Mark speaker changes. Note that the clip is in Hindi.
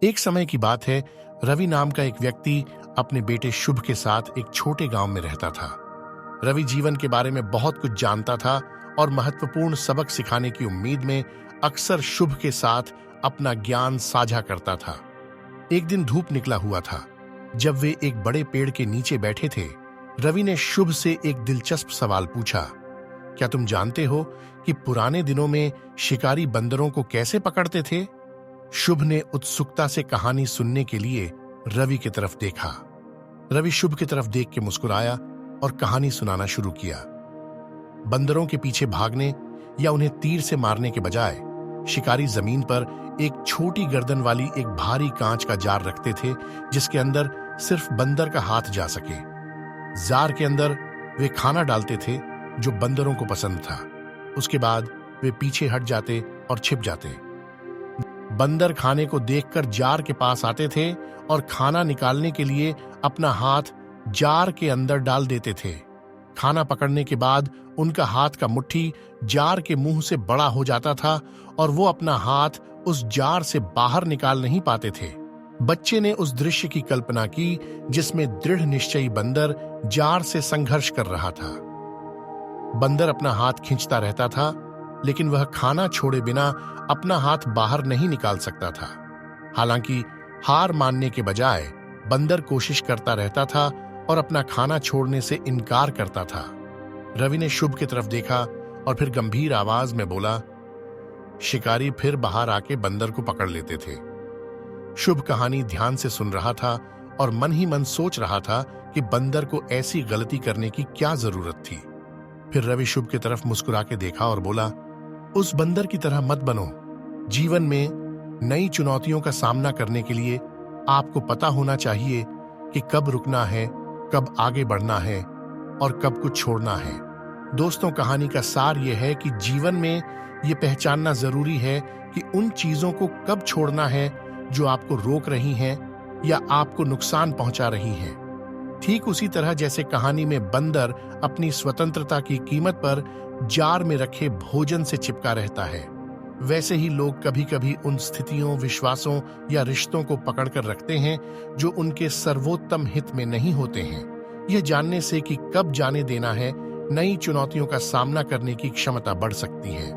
Speaker 1: एक समय की बात है, रवि नाम का एक व्यक्ति अपने बेटे शुभ के साथ एक छोटे गांव में रहता था। रवि जीवन के बारे में बहुत कुछ जानता था और महत्वपूर्ण सबक सिखाने की उम्मीद में अक्सर शुभ के साथ अपना ज्ञान साझा करता था। एक दिन धूप निकला हुआ था। जब वे एक बड़े पेड़ के नीचे बैठे थे, रवि ने शुभ से एक दिलचस्प सवाल पूछा। क्या तुम जानते हो कि पुराने दिनों में शिकारी बंदरों को कैसे पकड़ते थे? शुभ ने उत्सुकता से कहानी सुनने के लिए रवि की तरफ देखा। रवि शुभ की तरफ देख के मुस्कुराया और कहानी सुनाना शुरू किया। बंदरों के पीछे भागने या उन्हें तीर से मारने के बजाय शिकारी जमीन पर एक छोटी गर्दन वाली एक भारी कांच का जार रखते थे, जिसके अंदर सिर्फ बंदर का हाथ जा सके। जार के अंदर वे खाना डालते थे जो बंदरों को पसंद था। उसके बाद वे पीछे हट जाते और छिप जाते। बंदर खाने को देखकर जार के पास आते थे और खाना निकालने के लिए अपना हाथ जार के अंदर डाल देते थे। खाना पकड़ने के बाद उनका हाथ का मुट्ठी जार के मुंह से बड़ा हो जाता था और वो अपना हाथ उस जार से बाहर निकाल नहीं पाते थे। बच्चे ने उस दृश्य की कल्पना की जिसमें दृढ़ निश्चयी बंदर जार से संघर्ष कर रहा था। बंदर अपना हाथ खींचता रहता था, लेकिन वह खाना छोड़े बिना अपना हाथ बाहर नहीं निकाल सकता था। हालांकि हार मानने के बजाय बंदर कोशिश करता रहता था और अपना खाना छोड़ने से इनकार करता था। रवि ने शुभ की तरफ देखा और फिर गंभीर आवाज में बोला, शिकारी फिर बाहर आके बंदर को पकड़ लेते थे। शुभ कहानी ध्यान से सुन रहा था और मन ही मन सोच रहा था कि बंदर को ऐसी गलती करने की क्या जरूरत थी। फिर रवि शुभ की तरफ मुस्कुरा के देखा और बोला, उस बंदर की तरह मत बनो। जीवन में नई चुनौतियों का सामना करने के लिए आपको पता होना चाहिए कि कब रुकना है, कब आगे बढ़ना है और कब कुछ छोड़ना है। दोस्तों, कहानी का सार यह है कि जीवन में यह पहचानना जरूरी है कि उन चीजों को कब छोड़ना है जो आपको रोक रही हैं या आपको नुकसान पहुंचा रही हैं। ठीक उसी तरह जैसे कहानी में बंदर अपनी स्वतंत्रता की कीमत पर जार में रखे भोजन से चिपका रहता है, वैसे ही लोग कभी कभी उन स्थितियों, विश्वासों या रिश्तों को पकड़कर रखते हैं जो उनके सर्वोत्तम हित में नहीं होते हैं। यह जानने से कि कब जाने देना है, नई चुनौतियों का सामना करने की क्षमता बढ़ सकती है।